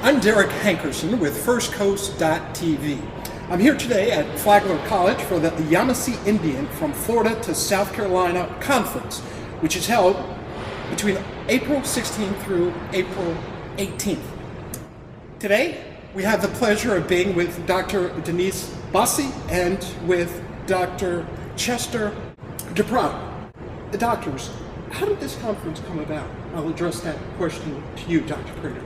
I'm Derek Hankerson with FirstCoast.tv. I'm here today at Flagler College for the Yamasee Indian from Florida to South Carolina Conference, which is held between April 16th through April 18th. Today, we have the pleasure of being with Dr. Denise Bossy and with Dr. Chester DePratter. The doctors, how did this conference come about? I'll address that question to you, Dr. Prater.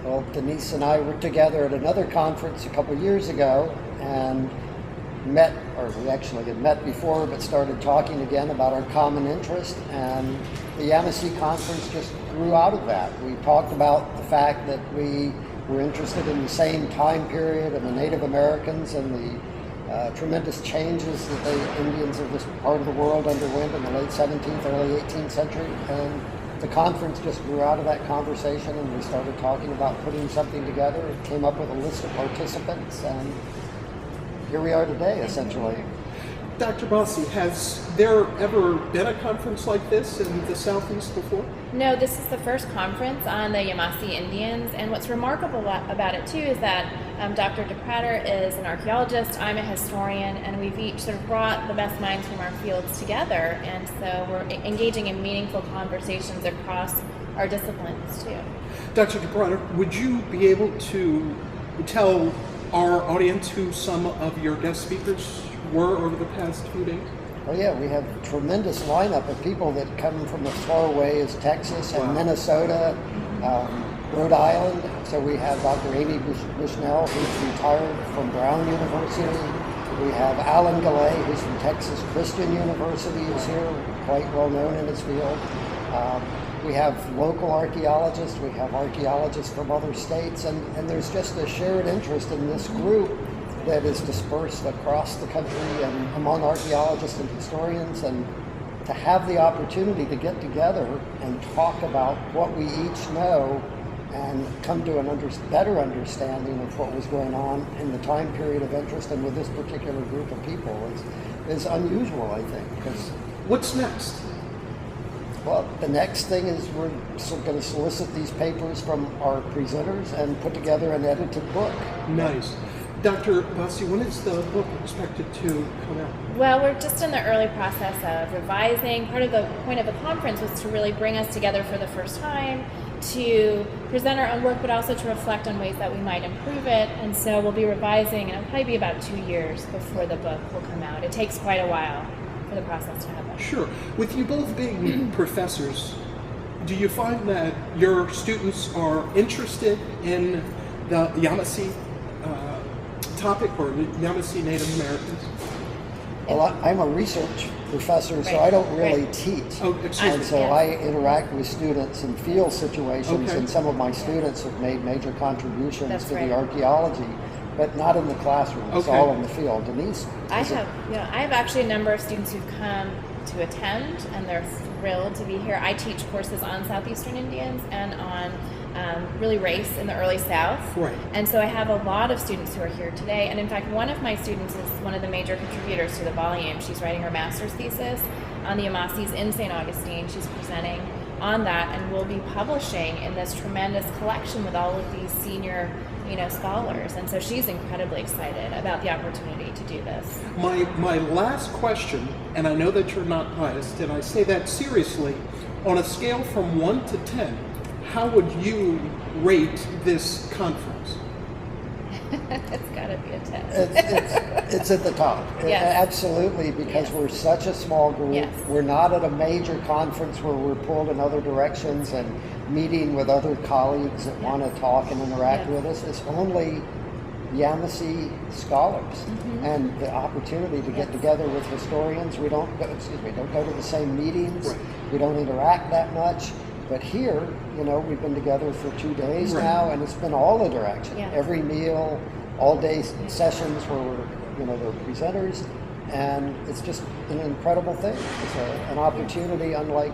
Well, Denise and I were together at another conference a couple years ago and we actually had met before, but started talking again about our common interest, and the Yamasee conference just grew out of that. We talked about the fact that we were interested in the same time period of the Native Americans and the tremendous changes that the Indians of this part of the world underwent in the late 17th, early 18th century, and the conference just grew out of that conversation, and we started talking about putting something together. It came up with a list of participants, and here we are today, essentially. Dr. Bossy, has there ever been a conference like this in the Southeast before? No, this is the first conference on the Yamasee Indians, and what's remarkable about it too is that Dr. DePratter is an archaeologist, I'm a historian, and we've each sort of brought the best minds from our fields together, and so we're engaging in meaningful conversations across our disciplines too. Dr. DePratter, would you be able to tell our audience who some of your guest speakers were over the past few days? Oh yeah, we have a tremendous lineup of people that come from as far away as Texas and Minnesota, Rhode Island. So we have Dr. Amy Bushnell, who's retired from Brown University. We have Alan Gallay, who's from Texas Christian University, who's here, quite well known in his field. We have local archaeologists, we have archaeologists from other states, and there's just a shared interest in this group that is dispersed across the country and among archaeologists and historians, and to have the opportunity to get together and talk about what we each know and come to a better understanding of what was going on in the time period of interest and with this particular group of people is unusual, I think. Because what's next? Well, the next thing is we're going to solicit these papers from our presenters and put together an edited book. Nice. Dr. Bossy, when is the book expected to come out? Well, we're just in the early process of revising. Part of the point of the conference was to really bring us together for the first time, to present our own work, but also to reflect on ways that we might improve it. And so we'll be revising, and it'll probably be about 2 years before the book will come out. It takes quite a while for the process to happen. Sure. With you both being professors, do you find that your students are interested in the Yamasee topic, or the Yamasee Native Americans? Well, I'm a research professor, so I don't really teach. Oh, excuse and me. so I interact with students in field situations, and some of my students have made major contributions to the archaeology, but not in the classroom. It's all in the field. Denise? I have actually a number of students who've come to attend, and they're thrilled to be here. I teach courses on Southeastern Indians and on really race in the early South. Right. And so I have a lot of students who are here today. And in fact, one of my students is one of the major contributors to the volume. She's writing her master's thesis on the Yamassees in St. Augustine. She's presenting on that, and we'll be publishing in this tremendous collection with all of these senior scholars. And so she's incredibly excited about the opportunity to do this. My last question, and I know that you're not biased, and I say that seriously, on a scale from 1 to 10, how would you rate this conference? It's got to be a 10. It's at the top. Yes. Absolutely, because we're such a small group. Yes. We're not at a major conference where we're pulled in other directions and meeting with other colleagues that want to talk and interact with us. It's only Yamasee scholars, and the opportunity to get together with historians. We don't go to the same meetings. Right. We don't interact that much. But here, we've been together for 2 days now, and it's been all interaction. Yeah. Every meal, all day sessions where we're, they're presenters, and it's just an incredible thing. It's an opportunity unlike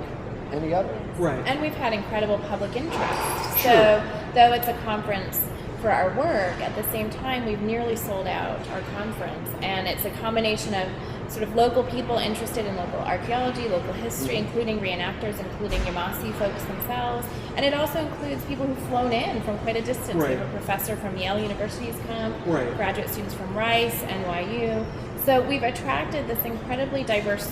any other. Right. And we've had incredible public interest. Sure. So, though it's a conference for our work, at the same time, we've nearly sold out our conference, and it's a combination of sort of local people interested in local archaeology, local history, including reenactors, including Yamassee folks themselves. And it also includes people who've flown in from quite a distance. Right. We have a professor from Yale University's come, Right. graduate students from Rice, NYU. So we've attracted this incredibly diverse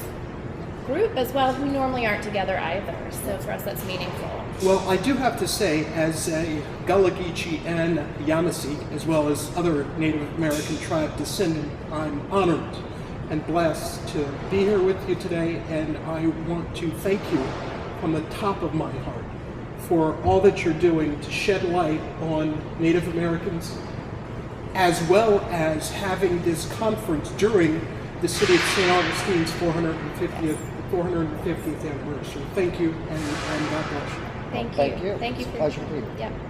group as well, who normally aren't together either. So for us, that's meaningful. Well, I do have to say, as a Gullah Geechee and Yamassee, as well as other Native American tribe descendant, I'm honored and blessed to be here with you today, and I want to thank you from the top of my heart for all that you're doing to shed light on Native Americans, as well as having this conference during the city of St. Augustine's 450th anniversary. Thank you, and God bless you. Thank you. Thank you. Thank you It's a for pleasure to be here. Yep.